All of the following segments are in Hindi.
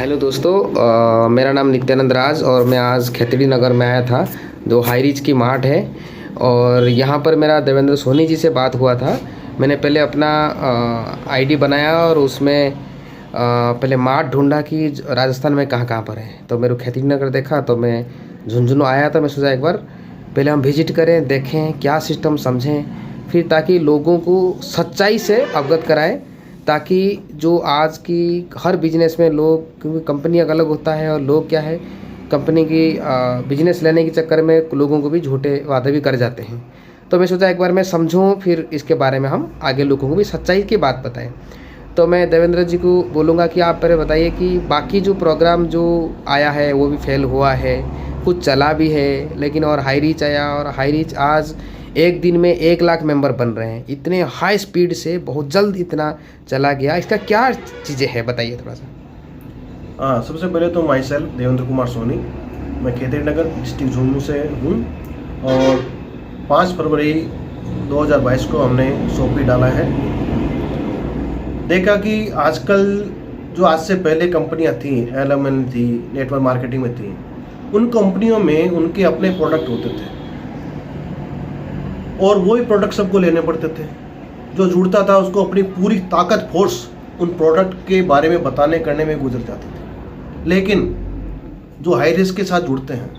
हेलो दोस्तों, मेरा नाम नित्यानंद राज और मैं आज खेतड़ी नगर में आया था जो हाई रीच की मार्ट है। और यहाँ पर मेरा देवेंद्र सोनी जी से बात हुआ था। मैंने पहले अपना आईडी बनाया और उसमें पहले मार्ट ढूंढा कि राजस्थान में कहाँ कहाँ पर है। तो मेरे खेतड़ी नगर देखा तो मैं झुंझुनू आया था। मैं सोचा एक बार पहले हम विजिट करें, देखें क्या सिस्टम, समझें, फिर ताकि लोगों को सच्चाई से अवगत कराएं, ताकि जो आज की हर बिजनेस में लोग, क्योंकि कंपनी अलग होता है और लोग क्या है कंपनी की बिजनेस लेने के चक्कर में लोगों को भी झूठे वादे भी कर जाते हैं। तो मैं सोचा एक बार मैं समझूं, फिर इसके बारे में हम आगे लोगों को भी सच्चाई की बात बताएं। तो मैं देवेंद्र जी को बोलूँगा कि आप पहले बताइए कि बाकी जो प्रोग्राम जो आया है वो भी फेल हुआ है, कुछ चला भी है, लेकिन और हाई रीच आया और हाई रीच आज एक दिन में 1 लाख मेंबर बन रहे हैं। इतने हाई स्पीड से बहुत जल्द इतना चला गया, इसका क्या चीज़ें हैं बताइए थोड़ा सा। हाँ, सबसे पहले तो माई सेल्फ देवेंद्र कुमार सोनी, मैं खेतड़ी नगर डिस्ट्रिक्ट झुंझुनू से हूँ और 5 फरवरी 2022 को हमने सोपी डाला है। देखा कि आजकल जो आज से पहले कंपनियाँ थी, LMN थी, नेटवर्क मार्केटिंग में थी, उन कंपनियों में उनके अपने प्रोडक्ट होते थे और वही प्रोडक्ट सबको लेने पड़ते थे। जो जुड़ता था उसको अपनी पूरी ताकत, फोर्स उन प्रोडक्ट के बारे में बताने करने में गुजर जाती थी। लेकिन जो हाई रिस्क के साथ जुड़ते हैं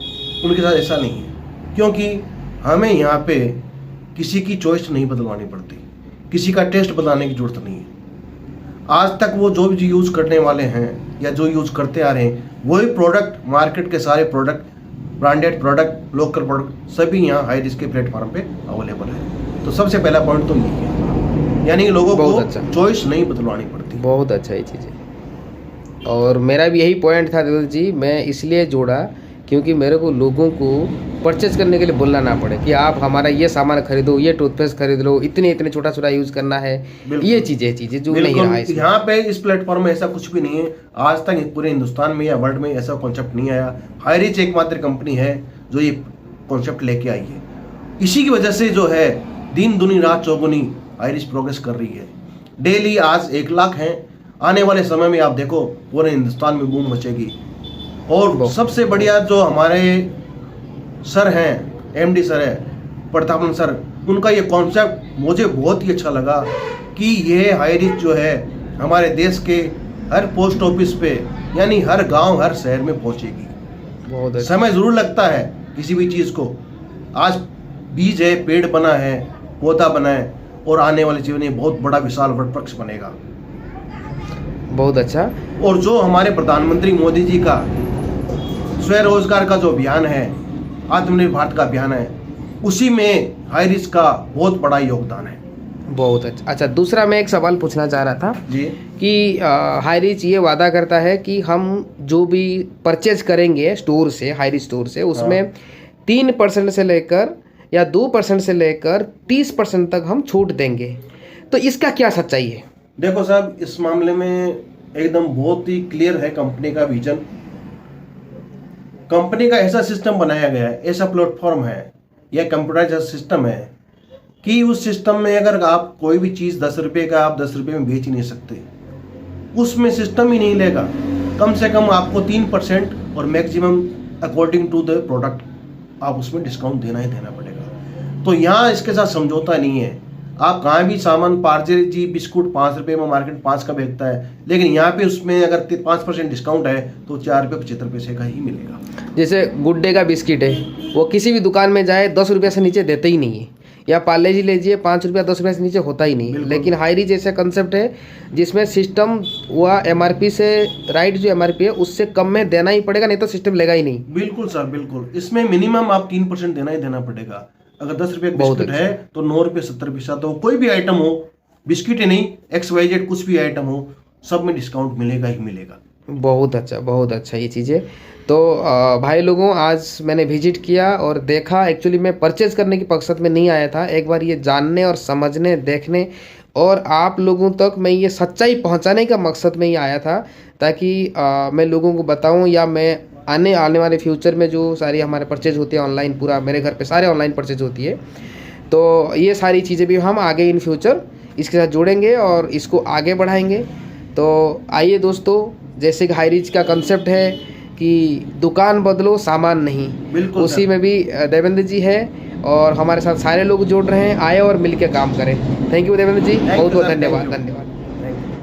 उनके साथ ऐसा नहीं है, क्योंकि हमें यहाँ पे किसी की चॉइस नहीं बदलवानी पड़ती, किसी का टेस्ट बदलाने की जरूरत नहीं है। आज तक वो जो भी यूज़ करने वाले हैं या जो यूज़ करते आ रहे हैं वही प्रोडक्ट, मार्केट के सारे product, branded product, local product सभी यहाँ हाई रिस्क के प्लेटफॉर्म पे अवेलेबल है। तो सबसे पहला पॉइंट तो यही है, यानी लोगों को चॉइस नहीं बदलवानी पड़ती। बहुत अच्छा ये चीज़ है और मेरा भी यही पॉइंट था देवेंद्र जी। मैं इसलिए जोड़ा क्योंकि मेरे को लोगों को परचेज करने के लिए बोलना ना पड़े कि आप हमारा ये सामान खरीदो, ये टूथपेस्ट खरीद लो, इतने छोटा छोटा यूज़ करना है। ये चीज़ें जो नहीं रहा है यहाँ पे इस प्लेटफॉर्म में ऐसा कुछ भी नहीं है। आज तक पूरे हिंदुस्तान में या वर्ल्ड में ऐसा कॉन्सेप्ट नहीं आया। हाई रीच एकमात्र कंपनी है जो ये कॉन्सेप्ट लेके आई है। इसी की वजह से जो है दिन दुनी रात चौगुनी हाई रीच प्रोग्रेस कर रही है। डेली आज 1 लाख हैं, आने वाले समय में आप देखो पूरे हिंदुस्तान में बूम मचेगी। और सबसे बढ़िया जो हमारे सर हैं, MD सर है प्रतापन सर, उनका ये कॉन्सेप्ट मुझे बहुत ही अच्छा लगा कि ये हाई रीच जो है हमारे देश के हर पोस्ट ऑफिस पे, यानी हर गांव, हर शहर में पहुंचेगी। बहुत समय ज़रूर लगता है किसी भी चीज़ को। आज बीज है, पेड़ बना है, पौधा बना है और आने वाले जीवन में बहुत बड़ा विशाल वृक्ष बनेगा। बहुत अच्छा। और जो हमारे प्रधानमंत्री मोदी जी का स्वरोजगार का जो अभियान है, आत्मनिर्भर भारत का अभियान है, उसी में हाई रिस्क का बहुत बड़ा योगदान है। बहुत अच्छा। दूसरा मैं एक सवाल पूछना चाह रहा था जी कि हाई रिच ये वादा करता है कि हम जो भी परचेज करेंगे स्टोर से, हाई रिच स्टोर से, उसमें 3% से लेकर या 2% से लेकर 30% तक हम छूट देंगे। तो इसका क्या सच्चाई है? देखो साहब, इस मामले में एकदम बहुत ही क्लियर है कंपनी का विजन। कंपनी का ऐसा सिस्टम बनाया गया है, ऐसा प्लेटफॉर्म है, यह कंप्यूटराइज्ड सिस्टम है कि उस सिस्टम में अगर आप कोई भी चीज़ 10 रुपये का आप 10 रुपये में बेच ही नहीं सकते। उसमें सिस्टम ही नहीं लेगा। कम से कम आपको 3% और maximum according to the product आप उसमें डिस्काउंट देना ही देना पड़ेगा। तो यहाँ इसके साथ समझौता नहीं है। आप कहाँ भी सामान, पार्ले जी बिस्कुट 5 रुपये में मार्केट 5 का बेचता है, लेकिन यहाँ पे उसमें अगर 5% डिस्काउंट है तो 4 रुपये 75 पैसे का ही मिलेगा। जैसे गुड डे का बिस्किट है, वो किसी भी दुकान में जाए 10 रुपये से नीचे देते ही नहीं है। या पार्ले जी लीजिए, 5 रुपया 10 रुपये से नीचे होता ही नहीं। लेकिन हाई रीच ऐसा कंसेप्ट है जिसमें सिस्टम हुआ MRP से राइट, जो MRP है उससे कम में देना ही पड़ेगा, नहीं तो सिस्टम लेगा ही नहीं। बिल्कुल सर, बिल्कुल। इसमें मिनिमम आप 3% देना ही देना पड़ेगा। अगर 10 रुपये बिस्किट है तो 9 रुपये 70 पैसा, तो कोई भी आइटम हो, बिस्किट ही नहीं, XYZ कुछ भी आइटम हो, सब में डिस्काउंट मिलेगा ही मिलेगा। बहुत अच्छा ये चीज़ें। तो भाई लोगों, आज मैंने विजिट किया और देखा। एक्चुअली मैं परचेज़ करने की मकसद में नहीं आया था, एक बार ये जानने और समझने, देखने और आप लोगों तक मैं ये सच्चाई पहुंचाने का मकसद में ही आया था, ताकि मैं लोगों को बताऊं, या मैं आने वाले फ्यूचर में जो सारी हमारे परचेज होती है ऑनलाइन, पूरा मेरे घर पे सारे ऑनलाइन परचेज होती है, तो ये सारी चीज़ें भी हम आगे इन फ्यूचर इसके साथ जोड़ेंगे और इसको आगे बढ़ाएंगे। तो आइए दोस्तों, जैसे कि हाईरीच का कंसेप्ट है कि दुकान बदलो सामान नहीं, बिल्कुल उसी सर। में भी देवेंद्र जी है और हमारे साथ सारे लोग जुड़ रहे हैं, आए और मिलकर काम करें। Thank you Devendra ji, Thank you, बहुत बहुत sir. Thank धन्यवाद you. धन्यवाद।